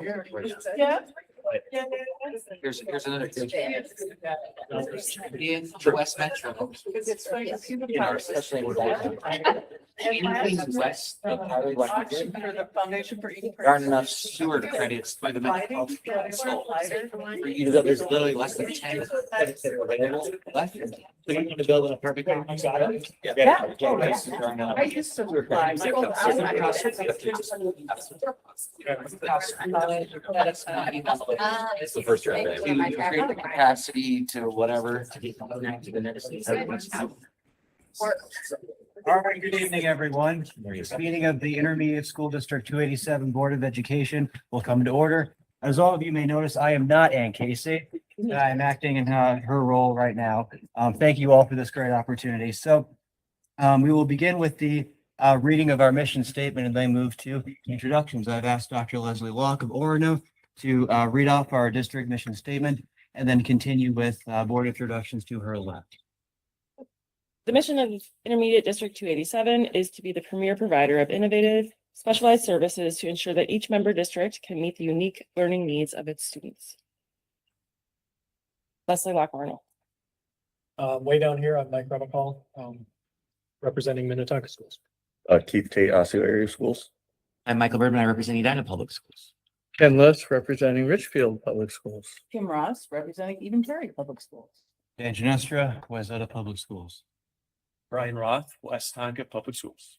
Yeah. Here's another tip. In West Metro, especially in anything west of Highway 100, For the foundation for eating. there aren't enough sewer credits by the Metropolitan Council. For you to build, there's literally less than 10 credits that are available left. So you want to build an apartment complex out of it? Yeah. I used to apply. It's the first round. To create the capacity to whatever. All right, good evening, everyone. This meeting of the Intermediate School District 287 Board of Education will come to order. As all of you may notice, I am not Ann Casey. I am acting in her role right now. Thank you all for this great opportunity. So we will begin with the reading of our mission statement and then move to introductions. I've asked Dr. Leslie Locke of Orono to read off our district mission statement and then continue with board introductions to her left. The mission of Intermediate District 287 is to be the premier provider of innovative, specialized services to ensure that each member district can meet the unique learning needs of its students. Leslie Locke Arnold. Way down here, I'm Mike Remicall, representing Minnetonka Schools. Keith Tate, Osseo Area Schools. I'm Michael Birdman, I represent Edina Public Schools. Ken Liss, representing Richfield Public Schools. Kim Ross, representing Eden Prairie Public Schools. Dan Genestra, Wayzata Public Schools. Brian Roth, West Tonka Public Schools.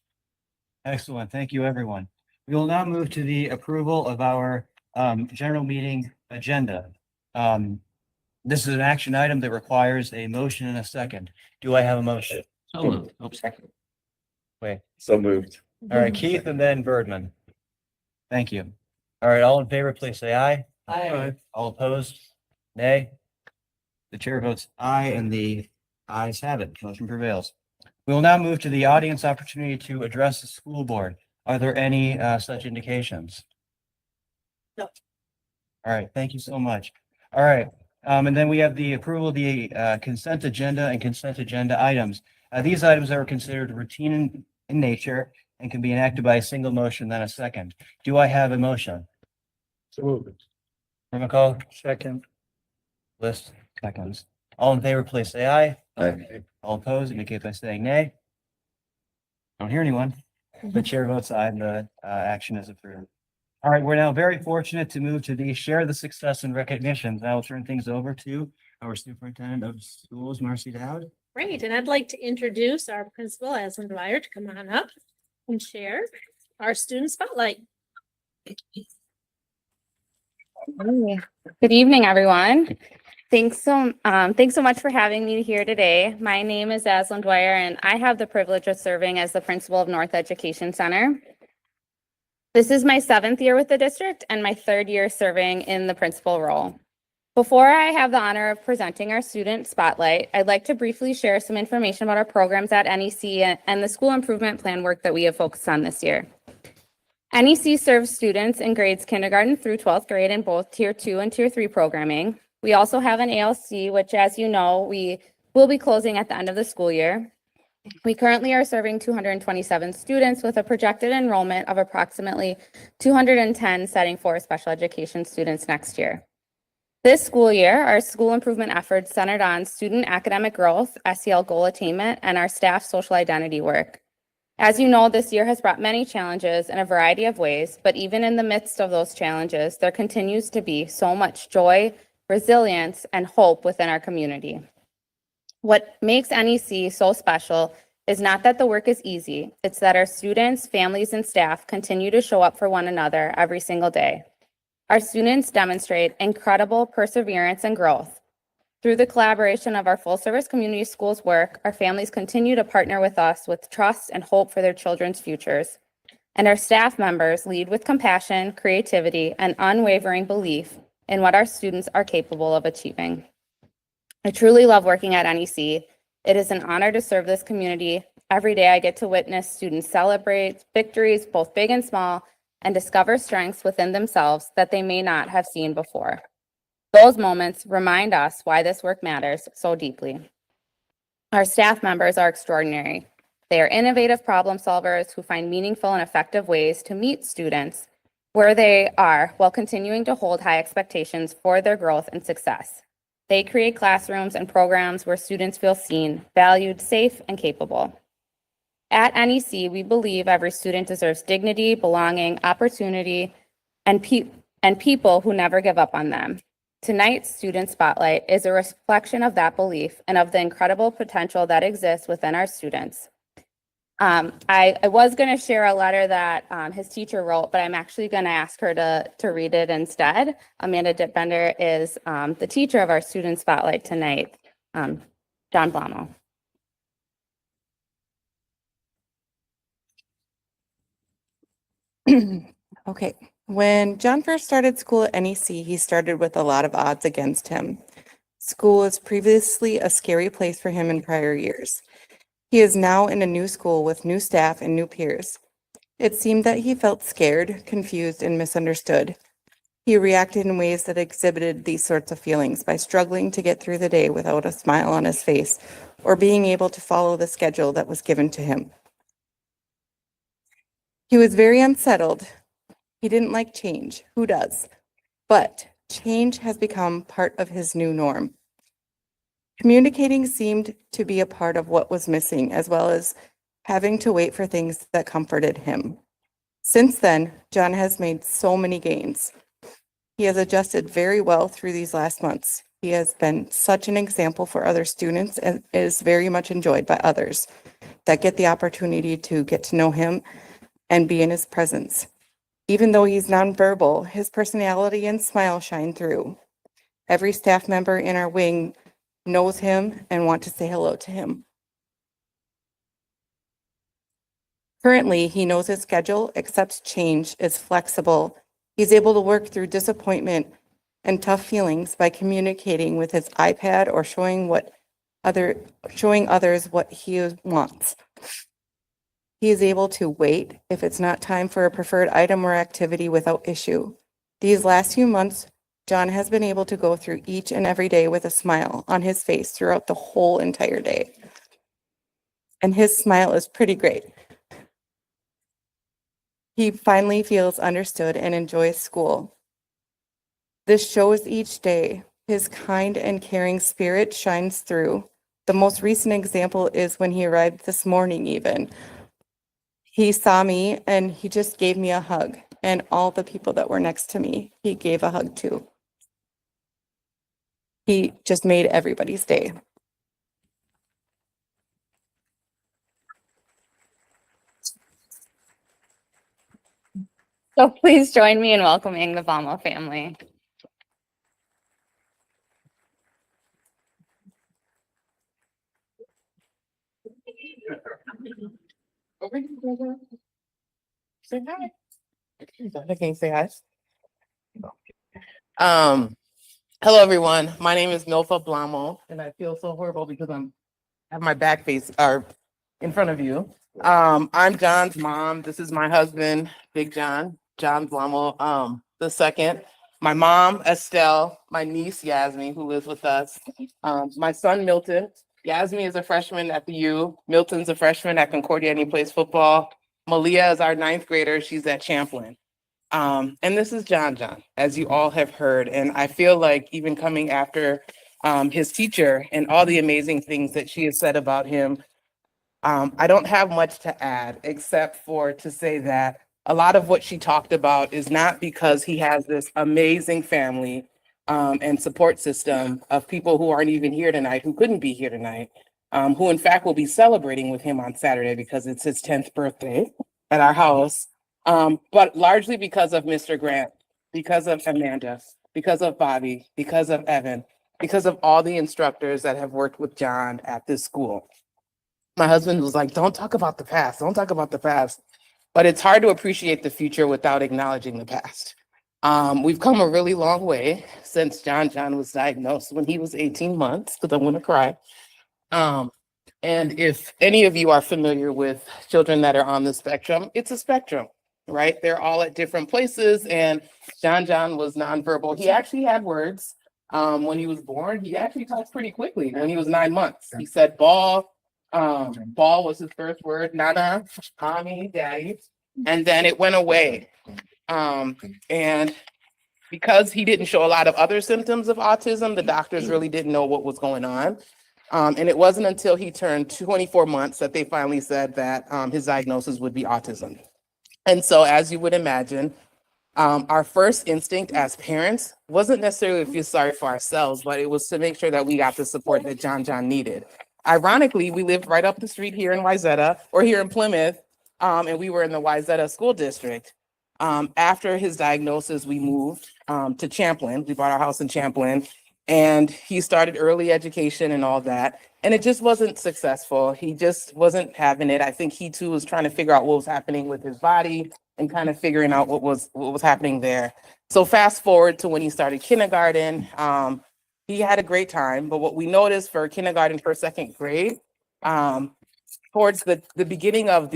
Excellent. Thank you, everyone. We will now move to the approval of our general meeting agenda. This is an action item that requires a motion and a second. Do I have a motion? So moved. Oh, second. So moved. All right, Keith and then Birdman. Thank you. All right, all in favor, please say aye. Aye. All opposed? Nay. The chair votes aye and the ayes have it. Motion prevails. We will now move to the audience opportunity to address the school board. Are there any such indications? No. All right, thank you so much. All right, and then we have the approval of the consent agenda and consent agenda items. These items are considered routine in nature and can be enacted by a single motion, then a second. Do I have a motion? So moved. McCall, Second. List, seconds. All in favor, please say aye. Aye. All opposed, indicate by saying nay. Don't hear anyone. The chair votes aye and the action is approved. All right, we're now very fortunate to move to the share the success and recognitions. I will turn things over to our superintendent of schools, Marcy Dowd. Great, and I'd like to introduce our principal, Aslan Dwyer, to come on up and share our student spotlight. Good evening, everyone. Thanks so much for having me here today. My name is Aslan Dwyer, and I have the privilege of serving as the principal of North Education Center. This is my 7th year with the district and my 3rd year serving in the principal role. Before I have the honor of presenting our student spotlight, I'd like to briefly share some information about our programs at NEC and the school improvement plan work that we have focused on this year. NEC serves students in grades kindergarten through 12th grade in both Tier 2 and Tier 3 programming. We also have an ALC, which, as you know, we will be closing at the end of the school year. We currently are serving 227 students with a projected enrollment of approximately 210, setting for special education students next year. This school year, our school improvement efforts centered on student academic growth, SEL goal attainment, and our staff social identity work. As you know, this year has brought many challenges in a variety of ways, but even in the midst of those challenges, there continues to be so much joy, resilience, and hope within our community. What makes NEC so special is not that the work is easy, it's that our students, families, and staff continue to show up for one another every single day. Our students demonstrate incredible perseverance and growth. Through the collaboration of our full-service community schools work, our families continue to partner with us with trust and hope for their children's futures. And our staff members lead with compassion, creativity, and unwavering belief in what our students are capable of achieving. I truly love working at NEC. It is an honor to serve this community. Every day I get to witness students celebrate victories, both big and small, and discover strengths within themselves that they may not have seen before. Those moments remind us why this work matters so deeply. Our staff members are extraordinary. They are innovative problem solvers who find meaningful and effective ways to meet students where they are while continuing to hold high expectations for their growth and success. They create classrooms and programs where students feel seen, valued, safe, and capable. At NEC, we believe every student deserves dignity, belonging, opportunity, and people who never give up on them. Tonight's Student Spotlight is a reflection of that belief and of the incredible potential that exists within our students. I was going to share a letter that his teacher wrote, but I'm actually going to ask her to read it instead. Amanda Dittbender is the teacher of our Student Spotlight tonight, John Blamo. Okay, when John first started school at NEC, he started with a lot of odds against him. School was previously a scary place for him in prior years. He is now in a new school with new staff and new peers. It seemed that he felt scared, confused, and misunderstood. He reacted in ways that exhibited these sorts of feelings by struggling to get through the day without a smile on his face or being able to follow the schedule that was given to him. He was very unsettled. He didn't like change. Who does? But change has become part of his new norm. Communicating seemed to be a part of what was missing, as well as having to wait for things that comforted him. Since then, John has made so many gains. He has adjusted very well through these last months. He has been such an example for other students and is very much enjoyed by others that get the opportunity to get to know him and be in his presence. Even though he's nonverbal, his personality and smile shine through. Every staff member in our wing knows him and want to say hello to him. Currently, he knows his schedule, accepts change, is flexible. He's able to work through disappointment and tough feelings by communicating with his iPad or showing others what he wants. He is able to wait if it's not time for a preferred item or activity without issue. These last few months, John has been able to go through each and every day with a smile on his face throughout the whole entire day. And his smile is pretty great. He finally feels understood and enjoys school. This shows each day. His kind and caring spirit shines through. The most recent example is when he arrived this morning even. He saw me and he just gave me a hug, and all the people that were next to me, he gave a hug to. He just made everybody's day. So please join me in welcoming the Blamo family. Say hi. I can't say hi. Hello everyone. My name is Milfa Blamo, and I feel so horrible because I have my back face or in front of you. I'm John's mom. This is my husband, Big John Blamo, the second. My mom, Estelle, my niece, Yasmin, who lives with us. My son, Milton. Yasmin is a freshman at the U. Milton's a freshman at Concordia, and he plays football. Malia is our 9th grader. She's at Champlin. And this is John, as you all have heard. And I feel like even coming after his teacher and all the amazing things that she has said about him, I don't have much to add except for to say that a lot of what she talked about is not because he has this amazing family and support system of people who aren't even here tonight, who couldn't be here tonight, who in fact will be celebrating with him on Saturday because it's his 10th birthday at our house, but largely because of Mr. Grant, because of Amanda, because of Bobby, because of Evan, because of all the instructors that have worked with John at this school. My husband was like, don't talk about the past, don't talk about the past. But it's hard to appreciate the future without acknowledging the past. We've come a really long way since John was diagnosed when he was 18 months, because I'm gonna cry. And if any of you are familiar with children that are on the spectrum, it's a spectrum, right? They're all at different places, and John was nonverbal. He actually had words when he was born. He actually talked pretty quickly when he was 9 months. He said ball. Ball was his first word, nana, mommy, daddy, and then it went away. And because he didn't show a lot of other symptoms of autism, the doctors really didn't know what was going on. And it wasn't until he turned 24 months that they finally said that his diagnosis would be autism. And so, as you would imagine, our first instinct as parents wasn't necessarily to feel sorry for ourselves, but it was to make sure that we got the support that John needed. Ironically, we lived right up the street here in Wayzata, or here in Plymouth, and we were in the Wayzata School District. After his diagnosis, we moved to Champlin. We bought our house in Champlin, and he started early education and all that. And it just wasn't successful. He just wasn't having it. I think he too was trying to figure out what was happening with his body and kind of figuring out what was happening there. So fast forward to when he started kindergarten, he had a great time. But what we noticed for kindergarten, first, second grade, towards the beginning of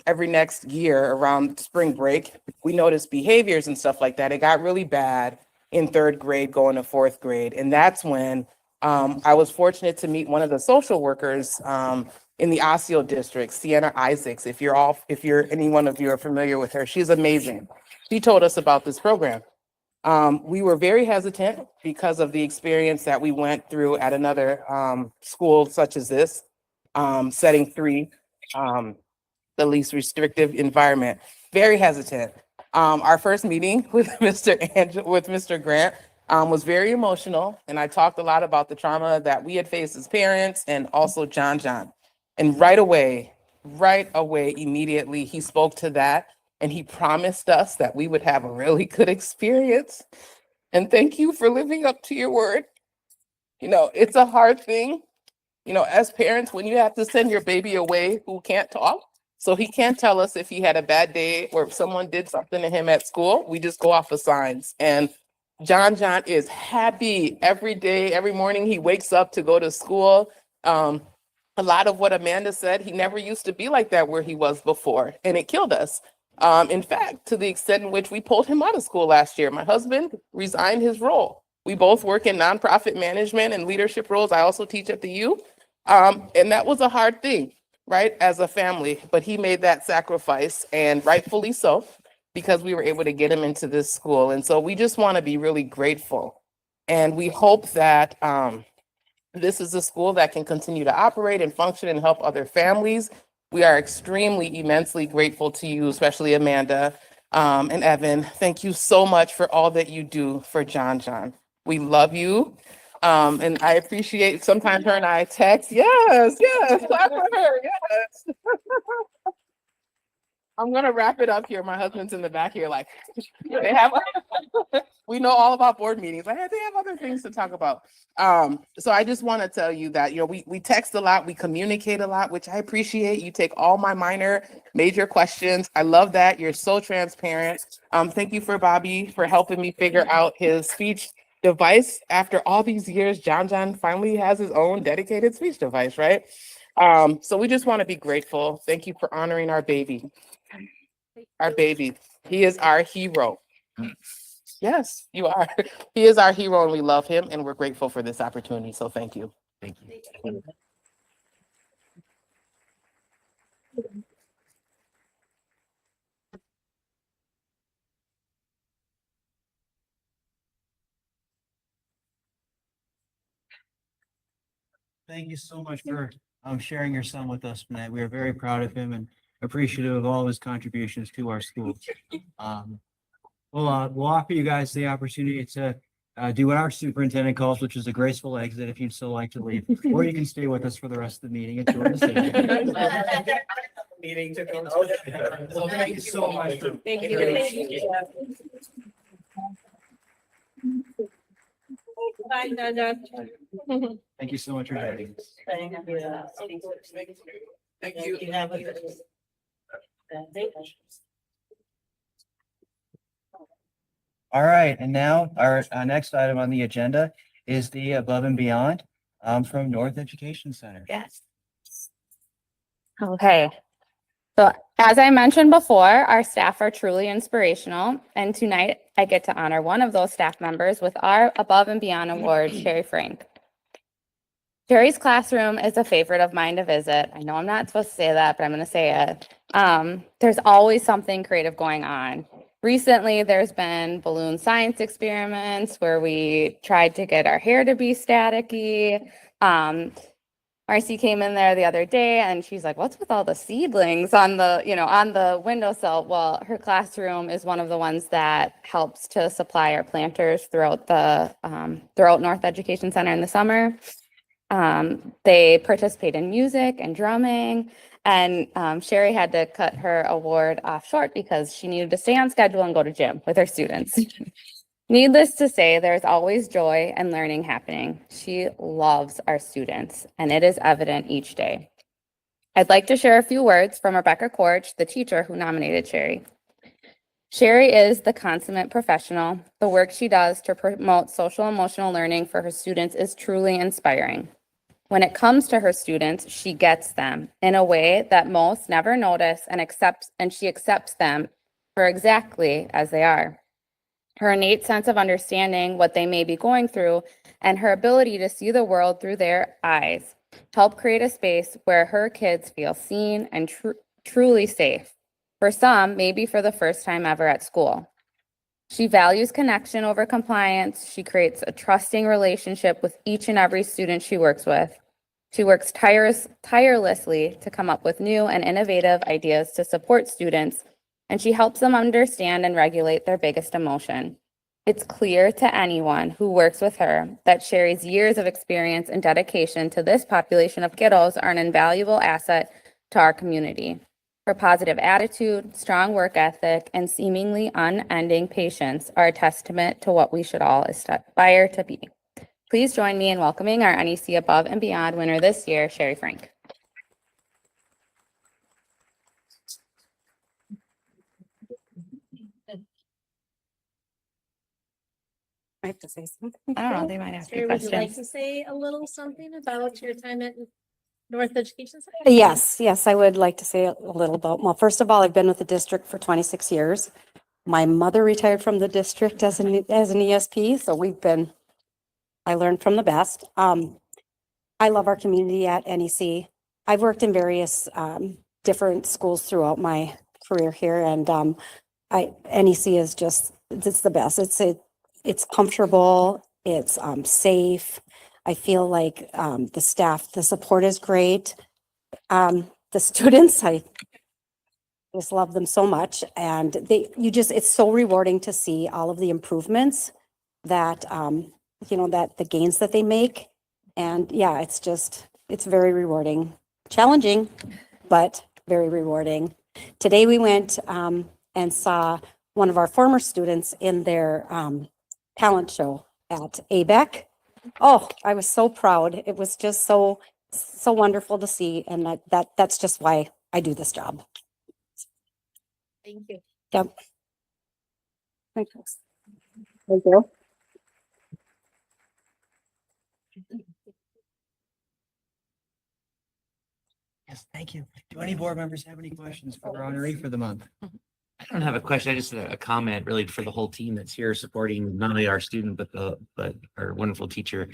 every next year around spring break, we noticed behaviors and stuff like that. It got really bad in third grade going to fourth grade. And that's when I was fortunate to meet one of the social workers in the Osseo district, Sienna Isaacs. If any one of you are familiar with her, she's amazing. She told us about this program. We were very hesitant because of the experience that we went through at another school such as this, setting 3, the least restrictive environment. Very hesitant. Our first meeting with Mr. Grant was very emotional, and I talked a lot about the trauma that we had faced as parents and also John. And right away, immediately, he spoke to that, and he promised us that we would have a really good experience. And thank you for living up to your word. You know, it's a hard thing, you know, as parents, when you have to send your baby away who can't talk. So he can't tell us if he had a bad day or if someone did something to him at school. We just go off of signs. And John is happy every day, every morning he wakes up to go to school. A lot of what Amanda said, he never used to be like that where he was before, and it killed us. In fact, to the extent in which we pulled him out of school last year. My husband resigned his role. We both work in nonprofit management and leadership roles. I also teach at the U. And that was a hard thing, right, as a family. But he made that sacrifice, and rightfully so, because we were able to get him into this school. And so we just want to be really grateful. And we hope that this is a school that can continue to operate and function and help other families. We are extremely, immensely grateful to you, especially Amanda and Evan. Thank you so much for all that you do for John. We love you. And I appreciate sometimes her and I text. Yes, clap for her, yes. I'm gonna wrap it up here. My husband's in the back here, like, we know all about board meetings. They have other things to talk about. So I just want to tell you that, you know, we text a lot, we communicate a lot, which I appreciate. You take all my minor, major questions. I love that. You're so transparent. Thank you for Bobby for helping me figure out his speech device. After all these years, John finally has his own dedicated speech device, right? So we just want to be grateful. Thank you for honoring our baby. Our baby. He is our hero. Yes, you are. He is our hero, and we love him, and we're grateful for this opportunity. So thank you. Thank you. Thank you so much for sharing your son with us tonight. We are very proud of him and appreciative of all of his contributions to our school. We'll offer you guys the opportunity to do what our superintendent calls, which is a graceful exit, if you'd still like to leave, or you can stay with us for the rest of the meeting. It's your decision. Meeting to go. Well, thank you so much. Thank you. Bye, John. Thank you so much for joining us. Thank you. All right, and now our next item on the agenda is the Above and Beyond from North Education Center. Yes. Okay. So as I mentioned before, our staff are truly inspirational, and tonight I get to honor one of those staff members with our Above and Beyond Award, Sherry Frank. Sherry's classroom is a favorite of mine to visit. I know I'm not supposed to say that, but I'm going to say it. There's always something creative going on. Recently, there's been balloon science experiments where we tried to get our hair to be staticky. Marcy came in there the other day and she's like, what's with all the seedlings on the windowsill? Well, her classroom is one of the ones that helps to supply our planters throughout North Education Center in the summer. They participate in music and drumming, and Sherry had to cut her award off short because she needed to stay on schedule and go to gym with her students. Needless to say, there's always joy and learning happening. She loves our students, and it is evident each day. I'd like to share a few words from Rebecca Korch, the teacher who nominated Sherry. Sherry is the consummate professional. The work she does to promote social emotional learning for her students is truly inspiring. When it comes to her students, she gets them in a way that most never notice and she accepts them for exactly as they are. Her innate sense of understanding what they may be going through and her ability to see the world through their eyes help create a space where her kids feel seen and truly safe. For some, maybe for the first time ever at school. She values connection over compliance. She creates a trusting relationship with each and every student she works with. She works tirelessly to come up with new and innovative ideas to support students, and she helps them understand and regulate their biggest emotion. It's clear to anyone who works with her that Sherry's years of experience and dedication to this population of kiddos are an invaluable asset to our community. Her positive attitude, strong work ethic, and seemingly unending patience are a testament to what we should all aspire to be. Please join me in welcoming our NEC Above and Beyond winner this year, Sherry Frank. I have to say something. I don't know, they might ask you Sherry, would you like questions. to say a little something about your time at North Education Center? Yes, I would like to say a little about, well, first of all, I've been with the district for 26 years. My mother retired from the district as an ESP, so I learned from the best. I love our community at NEC. I've worked in various different schools throughout my career here, and NEC is it's the best. It's comfortable, it's safe. I feel like the staff, the support is great. The students, I just love them so much, and it's so rewarding to see all of the improvements that that the gains that they make. And yeah, it's very rewarding, challenging, but very rewarding. Today we went and saw one of our former students in their talent show at ABEC. Oh, I was so proud. It was just so wonderful to see. And that's just why I do this job. Thank you. Yep. Thank you. Yes, thank you. Do any board members have any questions for our honoree for the month? I don't have a question. I just had a comment really for the whole team that's here supporting not only our student, but our wonderful teacher.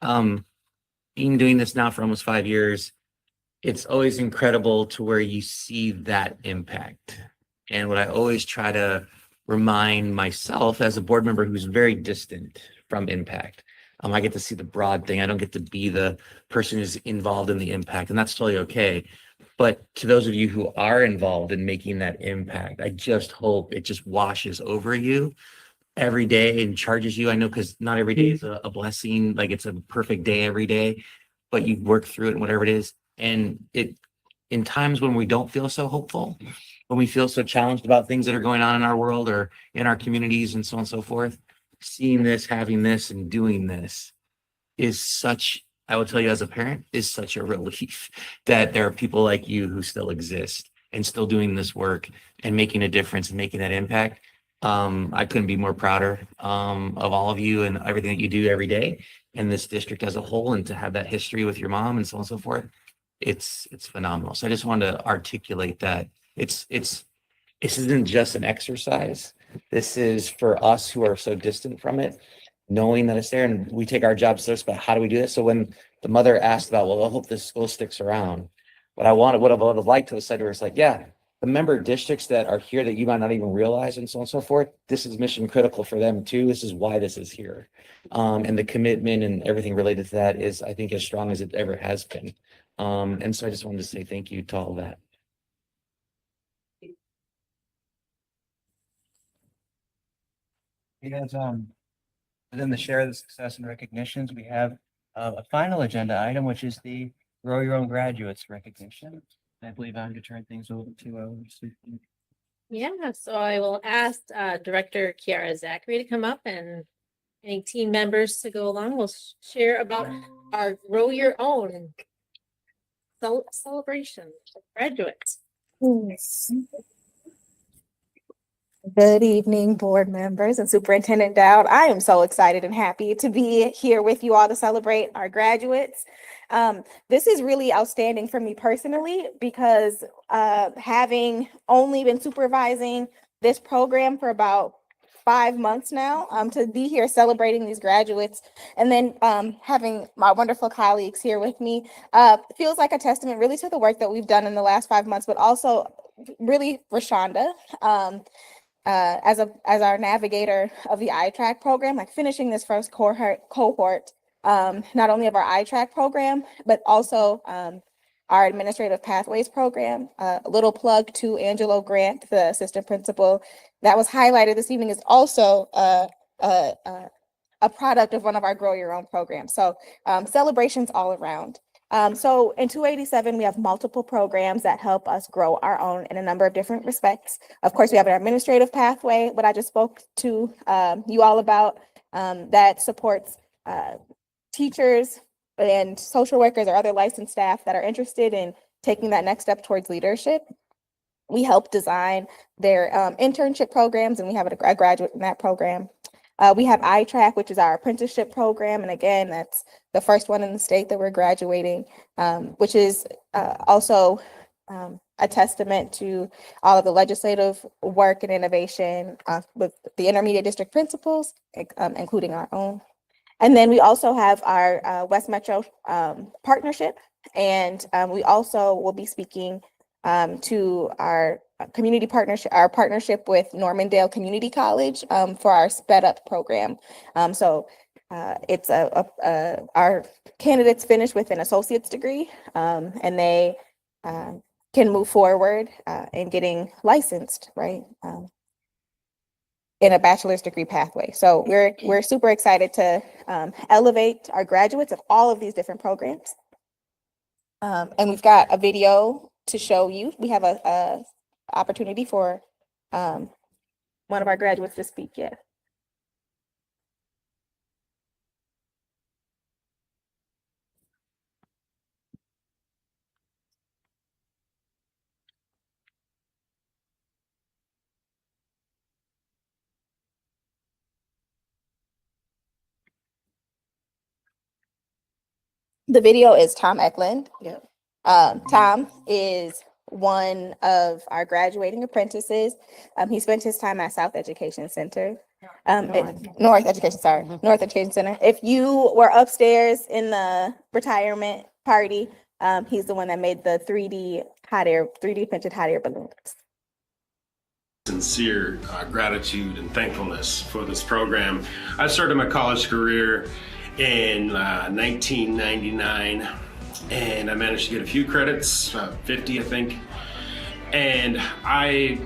Being doing this now for almost 5 years, it's always incredible to where you see that impact. And what I always try to remind myself as a board member who's very distant from impact, I get to see the broad thing. I don't get to be the person who's involved in the impact, and that's totally okay. But to those of you who are involved in making that impact, I just hope it just washes over you every day and charges you. I know, because not every day is a blessing, like it's a perfect day every day, but you work through it and whatever it is. And in times when we don't feel so hopeful, when we feel so challenged about things that are going on in our world or in our communities and so on and so forth, seeing this, having this, and doing this is such, I will tell you as a parent, is such a relief that there are people like you who still exist and still doing this work and making a difference and making that impact. I couldn't be more prouder of all of you and everything that you do every day and this district as a whole, and to have that history with your mom and so on and so forth. It's phenomenal. So I just wanted to articulate that this isn't just an exercise. This is for us who are so distant from it, knowing that it's there, and we take our job serious, but how do we do this? So when the mother asked about, well, I hope this school sticks around. What I would have liked to have said to her is like, yeah, the member districts that are here that you might not even realize and so on and so forth, this is mission critical for them too. This is why this is here. And the commitment and everything related to that is, I think, as strong as it ever has been. And so I just wanted to say thank you to all that. Because, within the share of the success and recognitions, we have a final agenda item, which is the Grow Your Own Graduates recognition. I believe I'm to turn things over to Yeah, so I will ask Director Kiara Zachary to come up, and any team members to go along. We'll share about our Grow Your Own celebration of graduates. Good evening, board members and Superintendent Dowd. I am so excited and happy to be here with you all to celebrate our graduates. This is really outstanding for me personally because having only been supervising this program for about 5 months now, to be here celebrating these graduates and then having my wonderful colleagues here with me feels like a testament really to the work that we've done in the last 5 months, but also really Rashonda. As our navigator of the iTrack program, like finishing this first cohort, not only of our iTrack program, but also our administrative pathways program. A little plug to Angelo Grant, the assistant principal that was highlighted this evening, is also a product of one of our Grow Your Own programs. So celebrations all around. So in 287, we have multiple programs that help us grow our own in a number of different respects. Of course, we have an administrative pathway, what I just spoke to you all about, that supports teachers and social workers or other licensed staff that are interested in taking that next step towards leadership. We help design their internship programs, and we have a graduate in that program. We have iTrack, which is our apprenticeship program. And again, that's the first one in the state that we're graduating, which is also a testament to all of the legislative work and innovation with the intermediate district principals, including our own. And then we also have our West Metro partnership. And we also will be speaking to our community partnership, our partnership with Normandale Community College for our sped up program. So it's our candidates finish with an associate's degree and they can move forward in getting licensed, right? In a bachelor's degree pathway. So we're super excited to elevate our graduates of all of these different programs. And we've got a video to show you. We have a opportunity for one of our graduates to speak. Yeah. The video is Tom Eklund. Yeah. Tom is one of our graduating apprentices. He spent his time at South Education Center. North Education Center. If you were upstairs in the retirement party, he's the one that made the 3D printed hot air balloons. Sincere gratitude and thankfulness for this program. I started my college career in 1999, and I managed to get a few credits, 50 I think, and I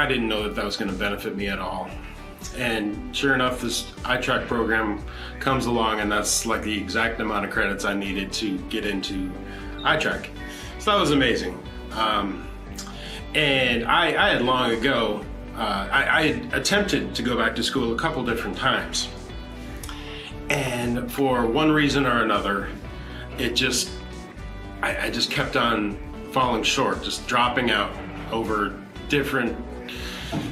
didn't know that was going to benefit me at all. And sure enough, this iTrack program comes along, and that's like the exact amount of credits I needed to get into iTrack. So that was amazing. And I had long ago, I had attempted to go back to school a couple different times. And for one reason or another, I just kept on falling short, just dropping out over different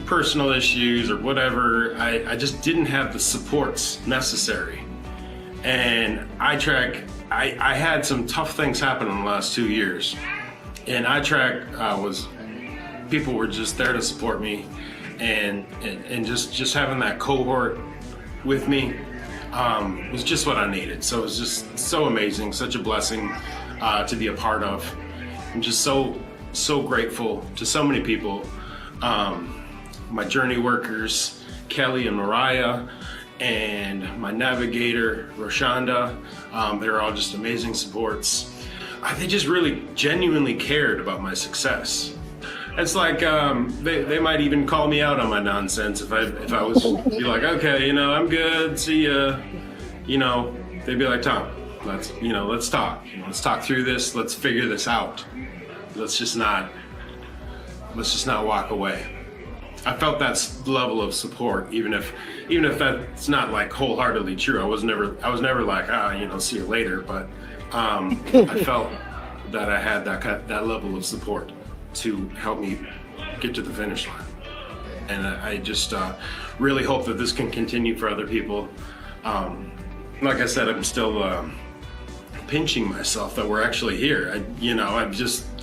personal issues or whatever. I just didn't have the supports necessary. And iTrack, I had some tough things happen in the last 2 years. And iTrack people were just there to support me, and just having that cohort with me was just what I needed. So it was just so amazing, such a blessing to be a part of. I'm just so grateful to so many people. My journey workers, Kelly and Mariah, and my navigator, Roshanda. They're all just amazing supports. They just really genuinely cared about my success. It's like they might even call me out on my nonsense if I was be like, okay, I'm good, see ya. They'd be like, Tom, let's talk. Let's talk through this. Let's figure this out. Let's just not walk away. I felt that level of support, even if that's not like wholeheartedly true. I was never like, see you later. But I felt that I had that level of support to help me get to the finish line. And I just really hope that this can continue for other people. Like I said, I'm still pinching myself that we're actually here.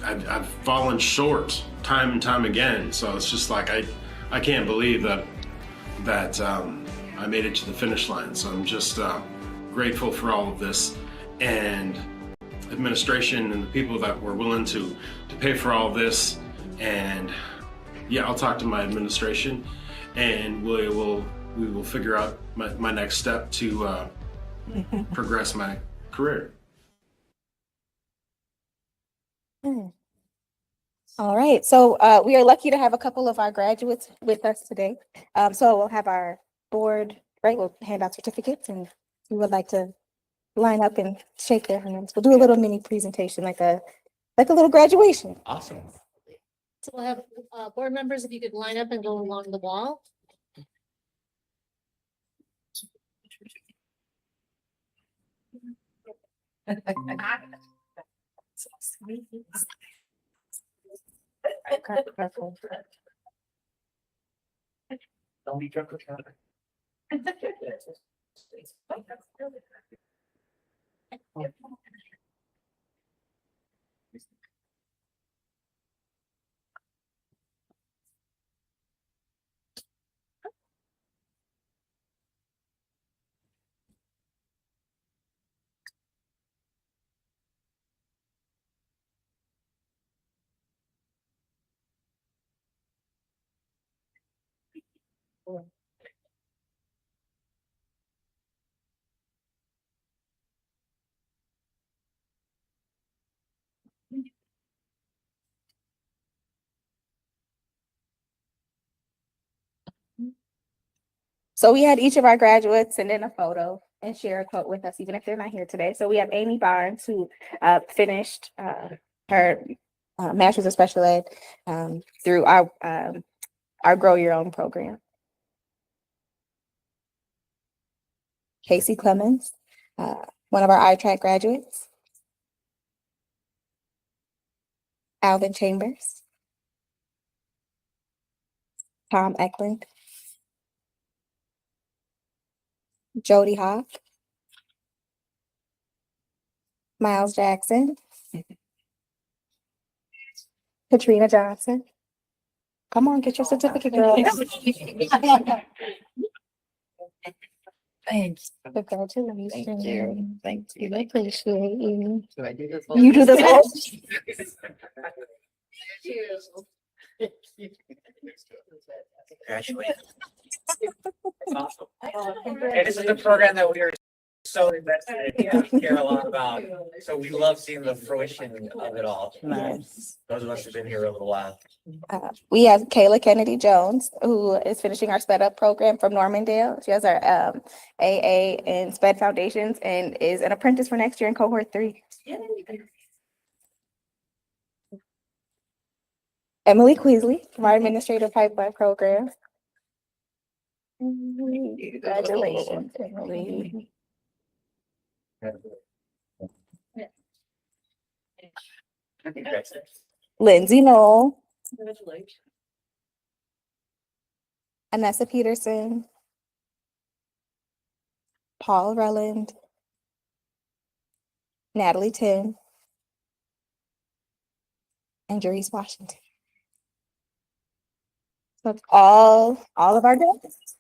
I've fallen short time and time again. So it's just like I can't believe that I made it to the finish line. So I'm just grateful for all of this, and administration and the people that were willing to pay for all of this. And yeah, I'll talk to my administration, and we will figure out my next step to progress my career. All right, so we are lucky to have a couple of our graduates with us today. So we'll have our board, right, we'll hand out certificates, and we would like to line up and shake their hands. We'll do a little mini presentation, like a little graduation. Awesome. So we'll have board members, if you could line up and go along the wall. Don't be drunk with her. So we had each of our graduates send in a photo and share a quote with us, even if they're not here today. So we have Amy Barnes, who finished her Master's of Special Ed through our Grow Your Own program. Casey Clemens, one of our iTrack graduates. Alvin Chambers. Tom Eklund. Jody Hoff. Miles Jackson. Katrina Johnson. Come on, get your certificate, girl. Thanks. Congratulations. Thank you. Thank you. I appreciate you. Do I do this? You do this whole. Graduate. Awesome. And this is a program that we are so invested in, care a lot about. So we love seeing the fruition of it all. Nice. Those of us who've been here a little while. We have Kayla Kennedy Jones, who is finishing our Sped Up program from Normandale. She has our AA in Sped Foundations and is an apprentice for next year in cohort 3. Emily Queasley from our Administrative Pipeline program. Congratulations, Emily. Lindsay Knoll. Congratulations. Anessa Peterson. Paul Relland. Natalie Tim. And Jerice Washington. So that's all of our graduates.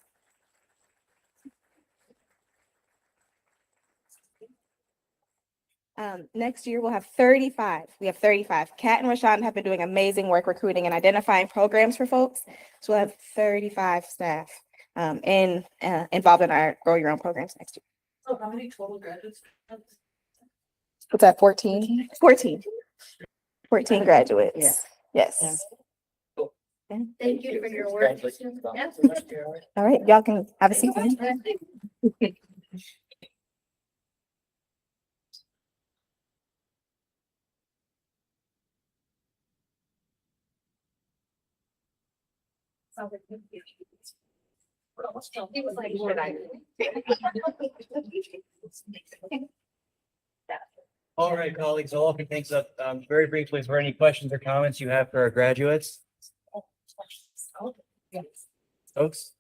Next year, we'll have 35. We have 35. Kat and Rashawn have been doing amazing work recruiting and identifying programs for folks. So we'll have 35 staff involved in our Grow Your Own programs next year. So how many total graduates? What's that, 14? 14. 14 graduates. Yeah. Yes. Thank you for your work. All right, y'all can have a seat. All right, colleagues, I'll open things up very briefly. Is there any questions or comments you have for our graduates? Folks?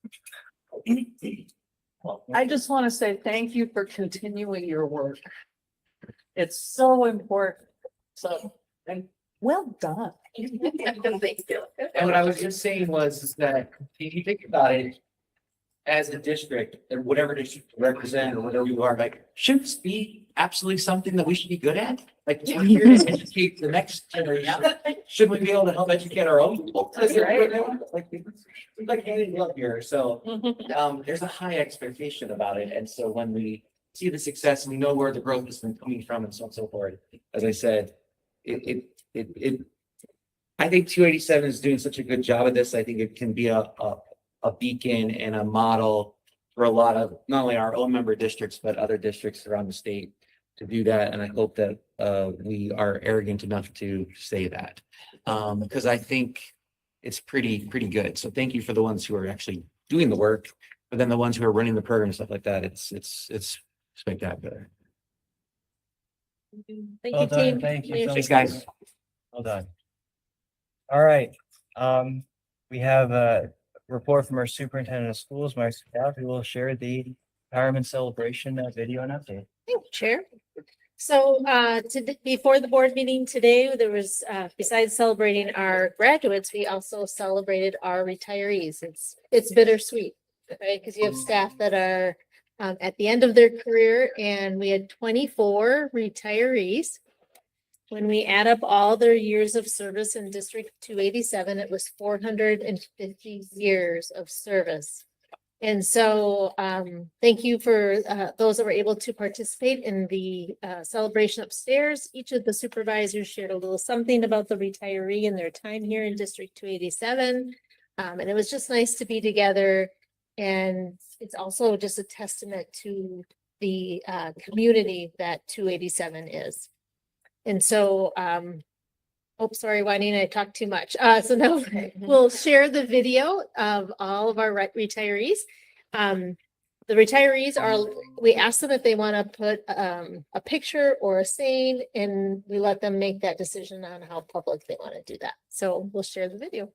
I just want to say thank you for continuing your work. It's so important. So, and well done. And what I was just saying was is that if you think about it, as a district, and whatever district you represent or whatever you are, like, shouldn't this be absolutely something that we should be good at? Like, we're here to educate the next generation. Shouldn't we be able to help educate our own people? Like handing it up here. So there's a high expectation about it. And so when we see the success and we know where the growth has been coming from and so on and so forth, as I said, I think 287 is doing such a good job of this. I think it can be a beacon and a model for a lot of not only our own member districts, but other districts around the state to do that. And I hope that we are arrogant enough to say that because I think it's pretty good. So thank you for the ones who are actually doing the work, but then the ones who are running the program and stuff like that. It's spectacular. Thank Well you, done, team. thank you. Thanks, guys. Well done. All right, we have a report from our superintendent of schools, Marcy Dowd, who will share the retirement celebration video and update. Thank you, Chair. So before the board meeting today, there was, besides celebrating our graduates, we also celebrated our retirees. It's bittersweet, right? Because you have staff that are at the end of their career, and we had 24 retirees. When we add up all their years of service in District 287, it was 450 years of service. And so thank you for those that were able to participate in the celebration upstairs. Each of the supervisors shared a little something about the retiree and their time here in District 287. And it was just nice to be together. And it's also just a testament to the community that 287 is. And so, sorry, Juanita, I talked too much. So now we'll share the video of all of our retirees. The retirees we asked them if they want to put a picture or a saying, and we let them make that decision on how public they want to do that. So we'll share the video.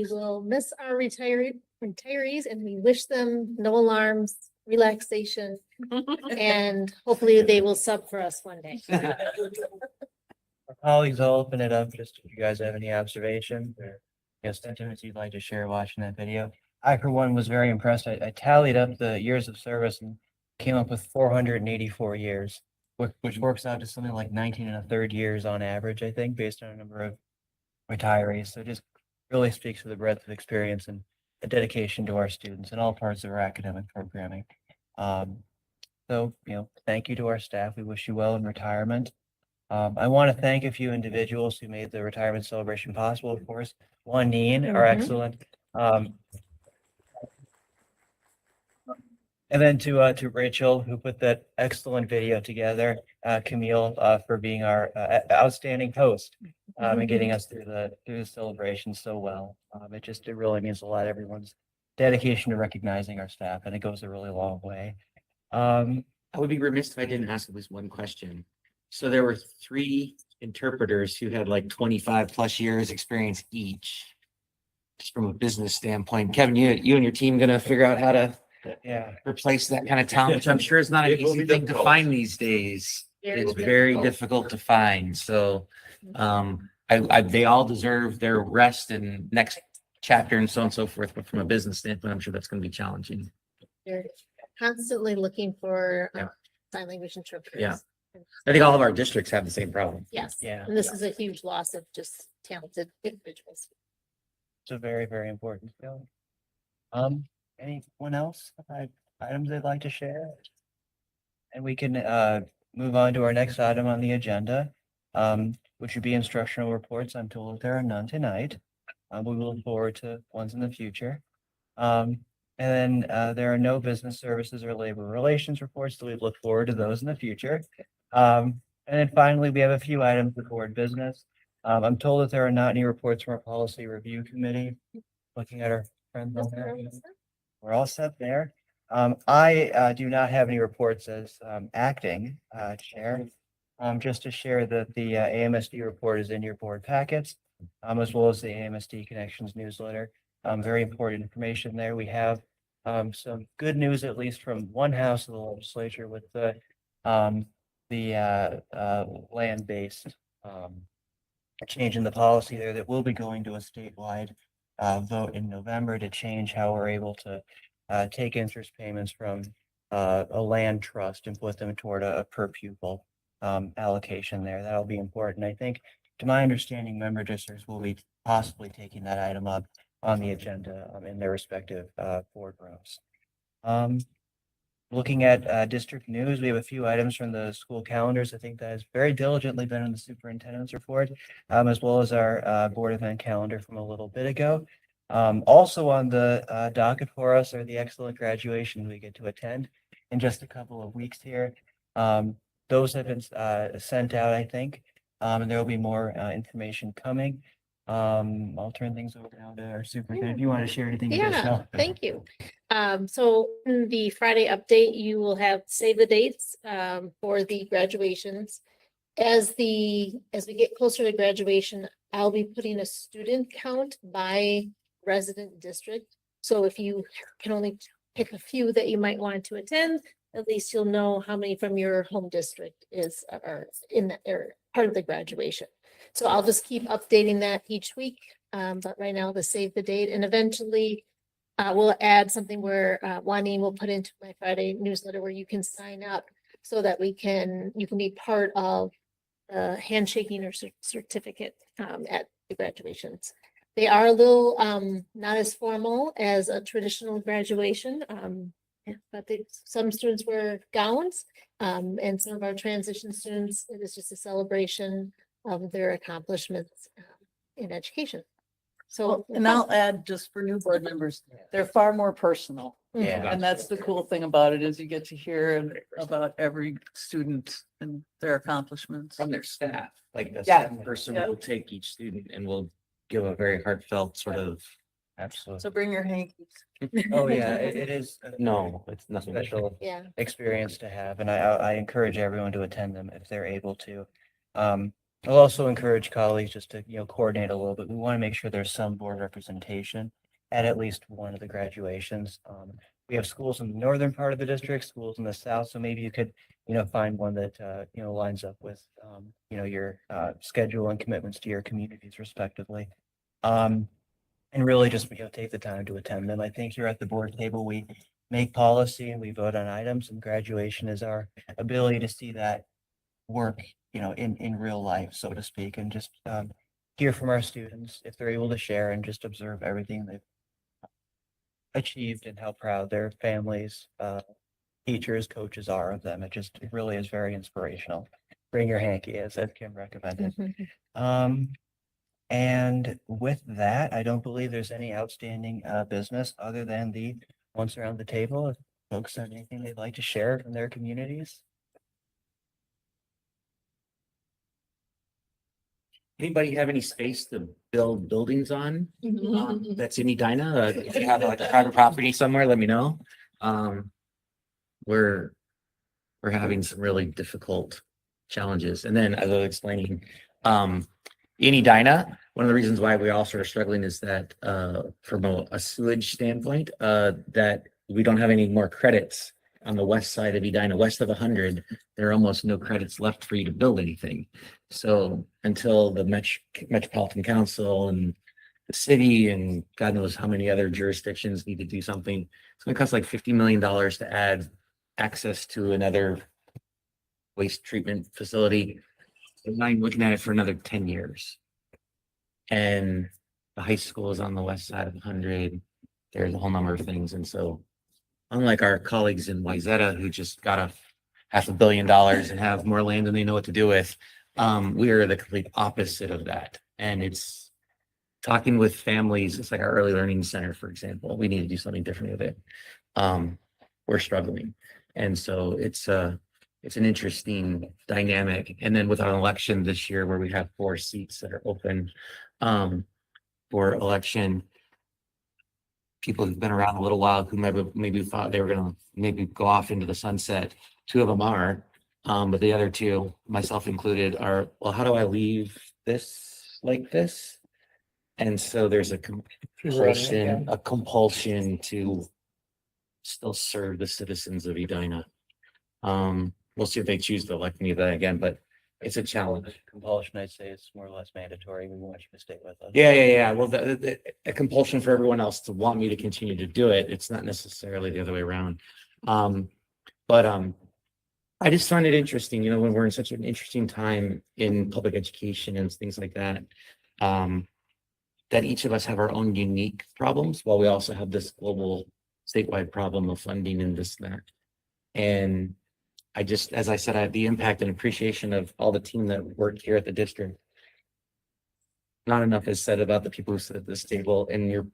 we will miss our retirees and we wish them no alarms, relaxation, and hopefully they will sub for us one day. Our colleagues, I'll open it up just if you guys have any observations or sentiments you'd like to share watching that video. I, for one, was very impressed. I tallied up the years of service and came up with 484 years, which works out to something like 19 and a third years on average, I think, based on a number of retirees. So it just really speaks to the breadth of experience and the dedication to our students in all parts of our academic programming. So, thank you to our staff. We wish you well in retirement. I want to thank a few individuals who made the retirement celebration possible. Of course, Juanine, our excellent. And then to Rachel, who put that excellent video together, Camille, for being our outstanding host, and getting us through the celebration so well. It really means a lot, everyone's dedication to recognizing our staff, and it goes a really long way. I would be remiss if I didn't ask at least one question. So there were 3 interpreters who had like 25 plus years experience each. Just from a business standpoint, Kevin, you and your team gonna figure out how to replace that kind of talent, which I'm sure is not an It will easy be thing to difficult. find these days. Very It's very difficult to find. So they all deserve their rest and next chapter and so on and so forth. But from a business standpoint, I'm sure that's going to be challenging. They're constantly looking for Yeah. sign language interpreters. Yeah. I think all of our districts have the same problem. Yes. Yeah. And this is a huge loss of just talented individuals. It's a very, very important skill. Anyone else have items they'd like to share? And we can move on to our next item on the agenda, which would be instructional reports. I'm told there are none tonight. We will look forward to ones in the future. And then there are no business services or labor relations reports, so we look forward to those in the future. And then finally, we have a few items of board business. I'm told that there are not any reports from our policy review committee. Looking at our friends on there. We're all set there. I do not have any reports as acting chair. Just to share that the AMSD report is in your board packets, as well as the AMSD Connections newsletter. Very important information there. We have some good news, at least from one house of the legislature, with the land-based change in the policy there that will be going to a statewide vote in November to change how we're able to take interest payments from a land trust and put them toward a per pupil allocation there. That'll be important. I think, to my understanding, member districts will be possibly taking that item up on the agenda in their respective boardrooms. Looking at district news, we have a few items from the school calendars. I think that has very diligently been in the superintendent's report, as well as our board event calendar from a little bit ago. Also on the docket for us are the excellent graduations we get to attend in just a couple of weeks here. Those have been sent out, I think, and there will be more information coming. I'll turn things over now to our superintendent. If you want to share anything Yeah, additional. thank you. So in the Friday update, you will have save the dates for the graduations. As we get closer to graduation, I'll be putting a student count by resident district. So if you can only pick a few that you might want to attend, at least you'll know how many from your home district are in that area, part of the graduation. So I'll just keep updating that each week. But right now, the save the date, and eventually we'll add something where Juanine will put into my Friday newsletter where you can sign up so that you can be part of handshaking or certificate at the graduations. They are a little not as formal as a traditional graduation, but some students wear gowns, and some of our transition students, it is just a celebration of their accomplishments in education. So, And I'll add, just for new board members, they're far more personal. Yeah. And that's the cool thing about it, is you get to hear about every student and their accomplishments. From their staff, like the Yeah. staff person Yeah. will take each student and will give a very heartfelt sort of, Absolutely. So bring your hankies. Oh, yeah, it is a no, it's nothing. special yeah. experience to have, and I encourage everyone to attend them if they're able to. I'll also encourage colleagues just to, coordinate a little bit. We want to make sure there's some board representation at least one of the graduations. We have schools in the northern part of the district, schools in the south, so maybe you could, find one that, lines up with, your schedule and commitments to your communities respectively. And really just, take the time to attend them. I think here at the board table, we make policy and we vote on items, and graduation is our ability to see that work, in real life, so to speak, and just hear from our students if they're able to share and just observe everything they've achieved and how proud their families, teachers, coaches are of them. It really is very inspirational. Bring your hanky, as Kim recommended. And with that, I don't believe there's any outstanding business other than the ones around the table. If folks have anything they'd like to share from their communities. Anybody have any space to build buildings on? That's in Edina? If you have like a private property somewhere, let me know. We're having some really difficult challenges. And then as I was explaining, in Edina, one of the reasons why we all sort of struggling is that from a sewage standpoint, that we don't have any more credits on the west side of Edina, west of 100, there are almost no credits left for you to build anything. So until the Metropolitan Council and the city and God knows how many other jurisdictions need to do something, it's going to cost like $50 million to add access to another waste treatment facility. I'm looking at it for another 10 years. And the high school is on the west side of 100. There's a whole number of things. And so unlike our colleagues in Wayzata who just got $500 million and have more land than they know what to do with, we are the complete opposite of that. And it's talking with families. It's like our early learning center, for example. We need to do something different with it. We're struggling. And so it's an interesting dynamic. And then with our election this year, where we have 4 seats that are open for election, people who've been around a little while who maybe thought they were going to maybe go off into the sunset. 2 of them are, but the other 2, myself included, are, well, how do I leave this like this? And so there's a compulsion to still serve the citizens of Edina. We'll see if they choose to elect me then again, but it's a challenge. Compulsion, I'd say, is more or less mandatory. We want you to stay with us. Yeah. Well, a compulsion for everyone else to want me to continue to do it. It's not necessarily the other way around. But I just find it interesting, when we're in such an interesting time in public education and things like that, that each of us have our own unique problems, while we also have this global statewide problem of funding and this and that. And I just, as I said, I have the impact and appreciation of all the team that worked here at the district. Not enough is said about the people who sit at this table in your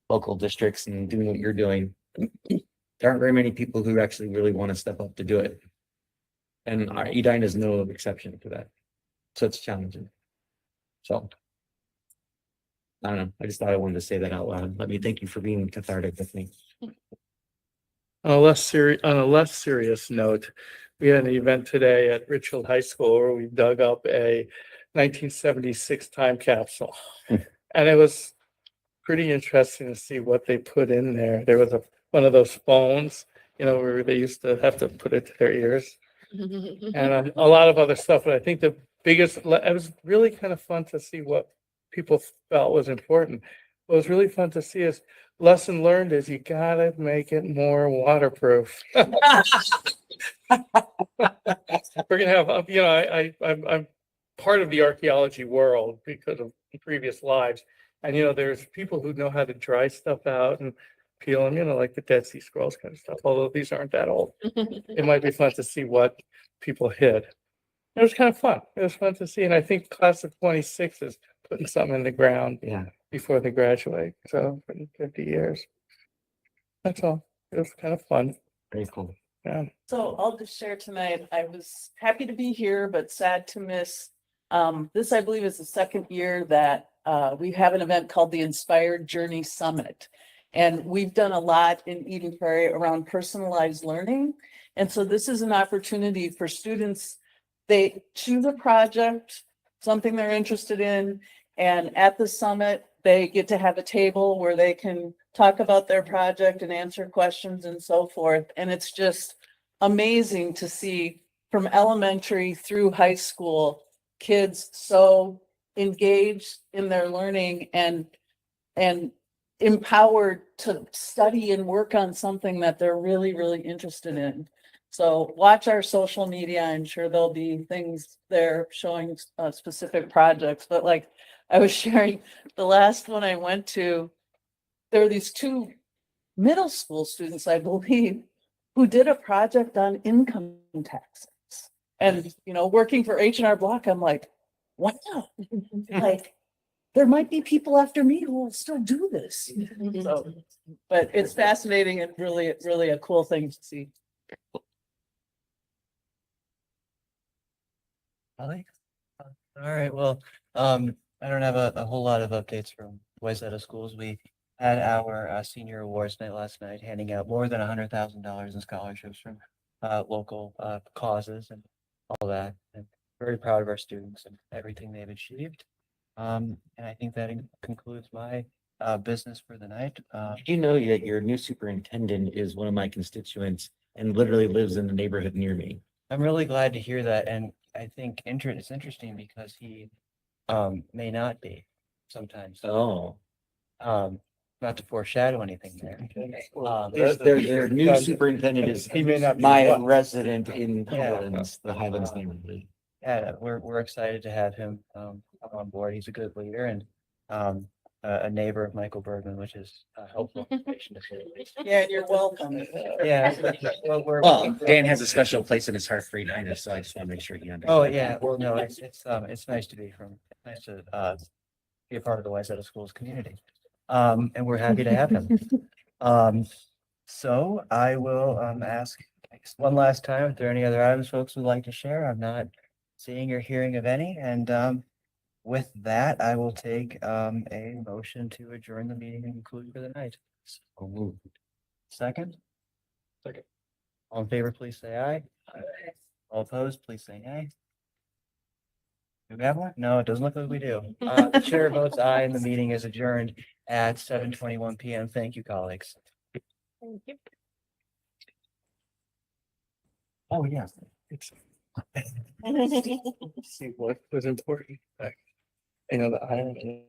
local districts and doing what you're doing. There aren't very many people who actually really want to step up to do it. And our Edina is no exception to that. So it's challenging. So I don't know. I just thought I wanted to say that out loud. Let me thank you for being cathartic with me. On a less serious note, we had an event today at Richfield High School where we dug up a 1976 time capsule. And it was pretty interesting to see what they put in there. There was one of those phones, where they used to have to put it to their ears. And a lot of other stuff. But I think it was really kind of fun to see what people felt was important. What was really fun to see is lesson learned is you gotta make it more waterproof. We're gonna have, I'm part of the archaeology world because of previous lives. And, there's people who know how to dry stuff out and peel them, like the Dead Sea Scrolls kind of stuff, although these aren't that old. It might be fun to see what people hid. It was kind of fun. It was fun to see. And I think class of 26 is putting something in the ground before they graduate. So for 50 years. That's all. It was kind of fun. Very cool. Yeah. So I'll just share tonight, I was happy to be here, but sad to miss. This, I believe, is the 2nd year that we have an event called the Inspired Journey Summit. And we've done a lot in Eden Prairie around personalized learning. And so this is an opportunity for students. They choose a project something they're interested in. And at the summit, they get to have a table where they can talk about their project and answer questions and so forth. And it's just amazing to see from elementary through high school, kids so engaged in their learning and empowered to study and work on something that they're really, really interested in. So watch our social media. I'm sure there'll be things there showing specific projects, but like I was sharing, the last one I went to, there were these two middle school students, I believe, who did a project on income taxes. And, you know, working for H&R Block, I'm like, wow, like, there might be people after me who will still do this. So, but it's fascinating and really, really a cool thing to see. Holly? All right, well, I don't have a whole lot of updates from Wayzata Schools. We had our senior awards night last night, handing out more than $100,000 in scholarships from local causes and all that. And very proud of our students and everything they've achieved. And I think that concludes my business for the night. Did you know that your new superintendent is one of my constituents and literally lives in the neighborhood near me? I'm really glad to hear that, and I think it's interesting because he may not be sometimes. Oh. Not to foreshadow anything there. Their new superintendent is He may not be my what? resident in Yeah. Highlands, the Highlands neighborhood. Yeah, we're excited to have him come on board. He's a good leader and a neighbor of Michael Bergman, which is helpful information to say the least. Yeah, and you're welcome. Yeah. Well, Dan has a special place in his heart for Edina, so I just want to make sure he understands. Oh, yeah, well, no, it's nice to be nice to be a part of the Wayzata Schools community. And we're happy to have him. So I will ask one last time if there are any other items folks would like to share. I'm not seeing or hearing of any, and with that, I will take a motion to adjourn the meeting and conclude for the night. So moved. Second? Second. All in favor, please say aye. All opposed, please say nay. Do we have one? No, it doesn't look like we do. The chair votes aye and the meeting is adjourned at 7:21 PM. Thank you, colleagues. Thank you. Oh, yeah. See what was important. You know, the irony